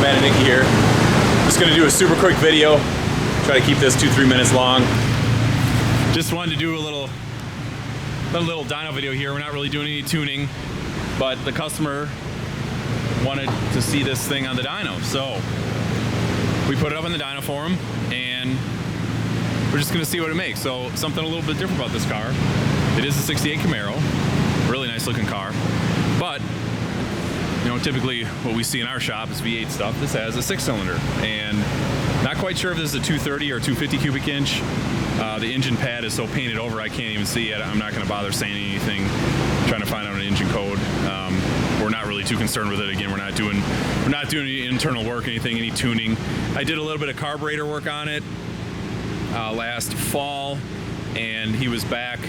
Matt and Nikki here. Just gonna do a super quick video. Try to keep this 2-3 minutes long. Just wanted to do a little dyno video here. We're not really doing any tuning, but the customer wanted to see this thing on the dyno. So we put it up on the dyno forum and we're just gonna see what it makes. So something a little bit different about this car. It is a 68 Camaro, really nice looking car. But you know, typically what we see in our shop is V8 stuff. This has a 6-cylinder, and not quite sure if this is a 230 or 250 cubic inch. The engine pad is so painted over I can't even see it. I'm not going to bother saying anything, trying to find out an engine code. We're not really too concerned with it. Again, we're not doing any internal work, any tuning. I did a little bit of carburetor work on it last fall, and he was back.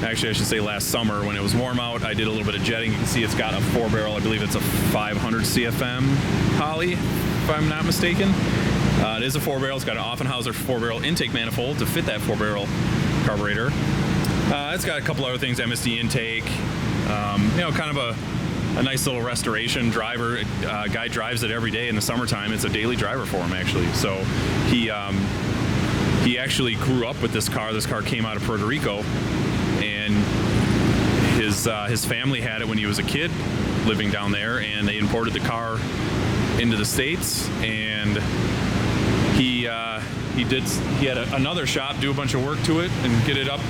Actually, I should say last summer when it was warm out. I did a little bit of jetting. You can see it's got a 4-barrel. I believe it's a 500 CFM poly, if I'm not mistaken. It is a 4-barrel. It's got an Offenhauser 4-barrel intake manifold to fit that 4-barrel carburetor. It's got a couple other things, MSD intake. You know, kind of a nice little restoration driver. Guy drives it every day in the summertime. It's a daily driver for him, actually. So he actually grew up with this car. This car came out of Puerto Rico, and his family had it when he was a kid living down there, and they imported the car into the States, and he had another shop do a bunch of work to it and get it up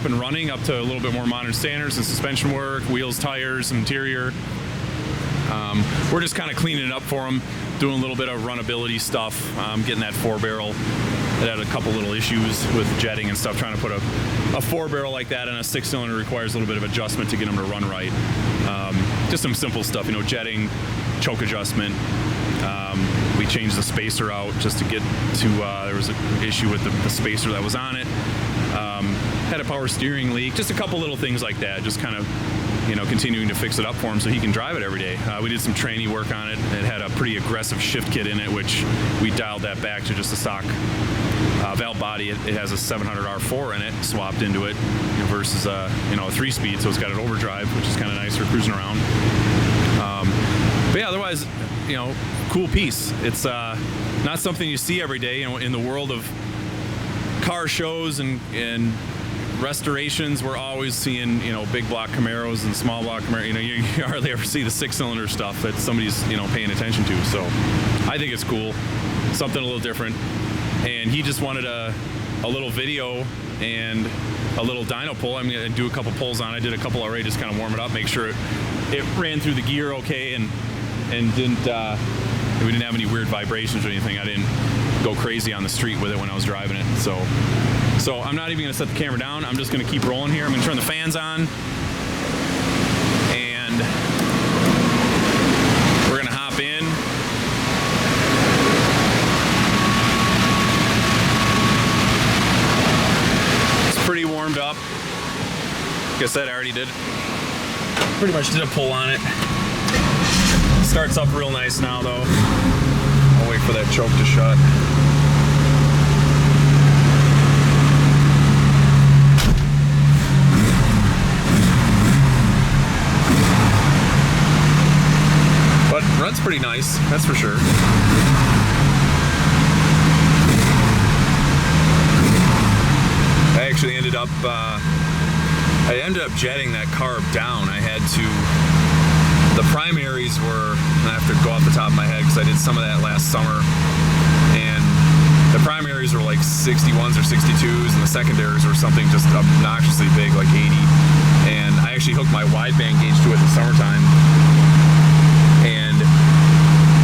and running up to a little bit more modern standards and suspension work, wheels, tires, interior. We're just kind of cleaning it up for him, doing a little bit of runnability stuff, getting that 4-barrel. It had a couple little issues with jetting and stuff. Trying to put a 4-barrel like that in a 6-cylinder requires a little bit of adjustment to get them to run right. Just some simple stuff, you know, jetting, choke adjustment. We changed the spacer out just to get to, there was an issue with the spacer that was on it. Had a power steering leak, just a couple little things like that, just kind of, you know, continuing to fix it up for him so he can drive it every day. We did some training work on it. It had a pretty aggressive shift kit in it, which we dialed that back to just a stock valve body. It has a 700 R4 in it, swapped into it, versus you know, a 3-speed, so it's got an overdrive, which is kind of nice for cruising around. But yeah, otherwise, you know, cool piece. It's not something you see every day. You know, in the world of car shows and restorations, we're always seeing, you know, big block Camaros and small block Camaros. You know, you hardly ever see the 6-cylinder stuff that somebody's, you know, paying attention to. So I think it's cool, something a little different. And he just wanted a little video and a little dyno pull. I'm gonna do a couple pulls on it. I did a couple already, just kind of warm it up, make sure it ran through the gear okay, and didn't we didn't have any weird vibrations or anything. I didn't go crazy on the street with it when I was driving it. So I'm not even gonna set the camera down. I'm just gonna keep rolling here. I'm gonna turn the fans on, and we're gonna hop in. Pretty warmed up. Like I said, I already pretty much did a pull on it. Starts up real nice now though. I'll wait for that choke to shut. But runs pretty nice, that's for sure. I actually ended up jetting that carb down. I had to, the primaries were, I have to go off the top of my head because I did some of that last summer, and the primaries were like 61s or 62s, and the secondaries were something just obnoxiously big, like 80. And I actually hooked my wideband gauge to it in the summertime, and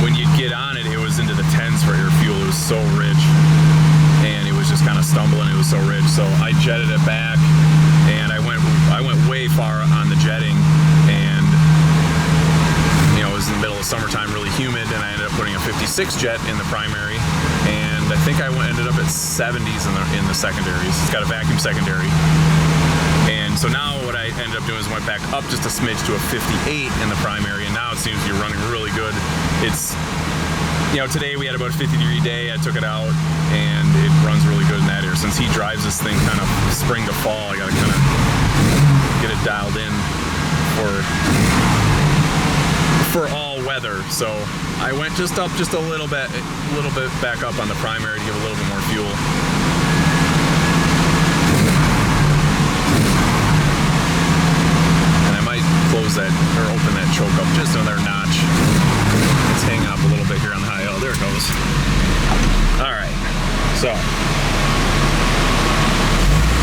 when you'd get on it, it was into the 10s for air fuel. It was so rich, and it was just kind of stumbling. It was so rich, so I jetted it back, and I went way far on the jetting, and you know, it was in the middle of summertime, really humid, and I ended up putting a 56 jet in the primary, and I think I ended up at 70s in the secondaries. It's got a vacuum secondary, and so now what I ended up doing is went back up just a smidge to a 58 in the primary, and now it seems to be running really good. It's, you know, today we had about a 50-degree day. I took it out, and it runs really good in that air. Since he drives this thing kind of spring to fall, I gotta kind of get it dialed in for for all weather. So I went just up just a little bit back up on the primary to give a little bit more fuel. And I might close that or open that choke up just another notch. It's hanging up a little bit here on the high. Oh, there it goes. All right, so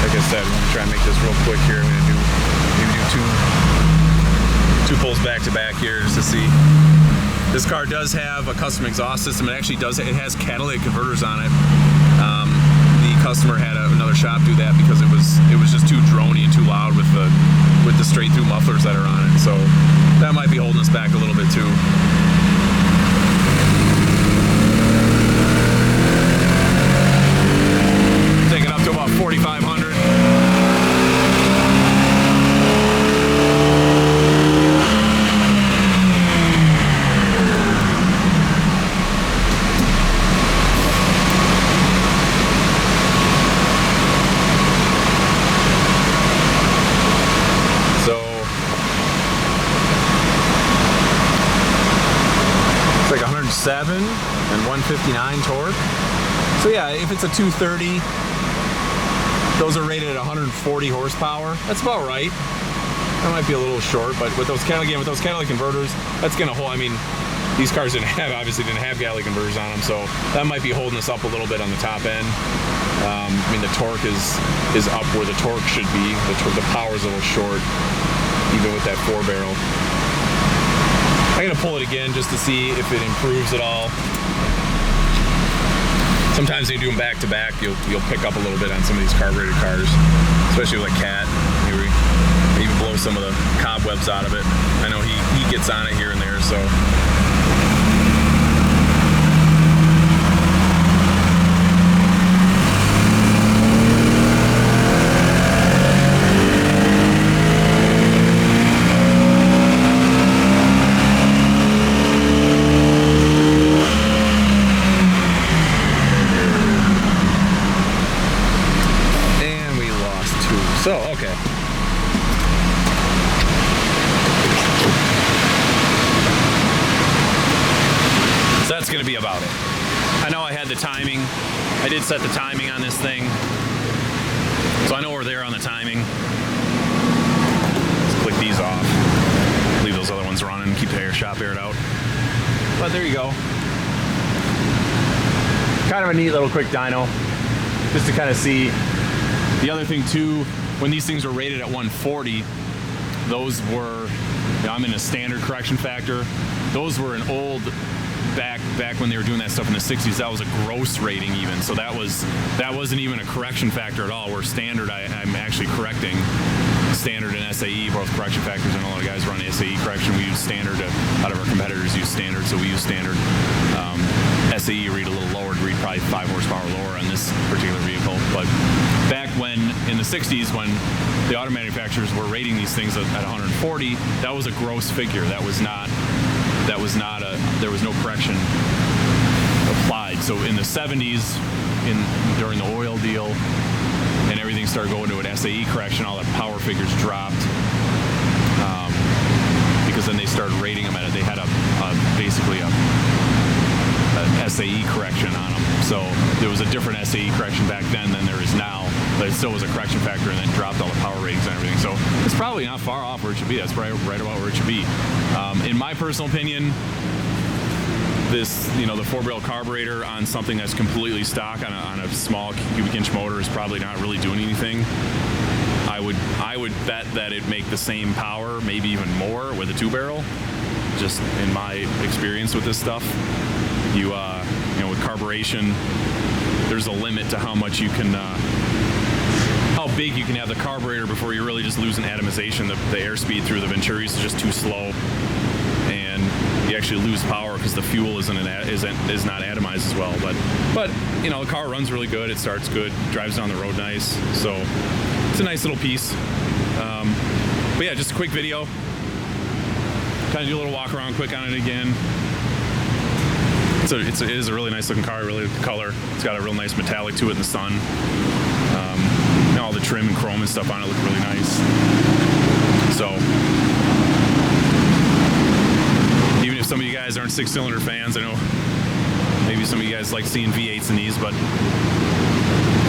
like I said, I'm gonna try and make this real quick here. I'm gonna do two pulls back to back here just to see. This car does have a custom exhaust system. It actually does. It has catalytic converters on it. The customer had another shop do that because it was just too drony and too loud with the straight through mufflers that are on it. So that might be holding us back a little bit too. Take it up to about 4,500. It's like 107 and 159 torque. So yeah, if it's a 230, those are rated at 140 horsepower. That's about right. That might be a little short, but with those catalytic converters, that's gonna hold. I mean, these cars obviously didn't have catalytic converters on them, so that might be holding us up a little bit on the top end. I mean, the torque is up where the torque should be. The power's a little short, even with that 4-barrel. I'm gonna pull it again just to see if it improves at all. Sometimes when you do them back to back, you'll pick up a little bit on some of these carbureted cars, especially with a Cat. Maybe even blow some of the cobwebs out of it. I know he gets on it here and there, so. So, okay. So that's going to be about it. I know I had the timing. I did set the timing on this thing. So I know we're there on the timing. Let's click these off. Leave those other ones running. Keep the shop aired out. But there you go. Kind of a neat little quick dyno. Just to kind of see. The other thing too, when these things were rated at 140, those were, I'm in a standard correction factor. Those were an old, back when they were doing that stuff in the 60s, that was a gross rating even. So that wasn't even a correction factor at all. Where standard, I'm actually correcting standard and SAE, both correction factors, and a lot of guys run SAE correction. We use standard. Out of our competitors use standard, so we use standard. SAE read a little lower, read probably 5 horsepower lower on this particular vehicle. But back when, in the 60s, when the auto manufacturers were rating these things at 140, that was a gross figure. There was no correction applied. So in the 70s, during the oil deal, and everything started going to an SAE correction, all the power figures dropped. Because then they started rating them at it. They had basically an SAE correction on them. So there was a different SAE correction back then than there is now, but it still was a correction factor, and then dropped all the power ratings and everything. So it's probably not far off where it should be. That's right about where it should be. In my personal opinion, this, the 4-barrel carburetor on something that's completely stock on a small cubic inch motor is probably not really doing anything. I would bet that it'd make the same power, maybe even more, with a 2-barrel. Just in my experience with this stuff, with carburation, there's a limit to how much you can, how big you can have the carburetor before you're really just losing atomization. The airspeed through the Venturis is just too slow, and you actually lose power because the fuel is not atomized as well. But the car runs really good. It starts good, drives down the road nice. So it's a nice little piece. But yeah, just a quick video. Kind of do a little walk around quick on it again. It is a really nice looking car. I really like the color. It's got a real nice metallic to it in the sun. All the trim and chrome and stuff on it look really nice. So guys aren't 6-cylinder fans. I know maybe some of you guys like seeing V8s in these, but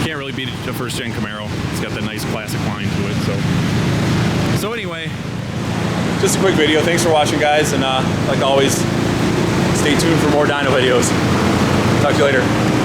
can't really beat a first-gen Camaro. It's got that nice classic line to it. So anyway, just a quick video. Thanks for watching, guys, and like always, stay tuned for more dyno videos. Talk to you later.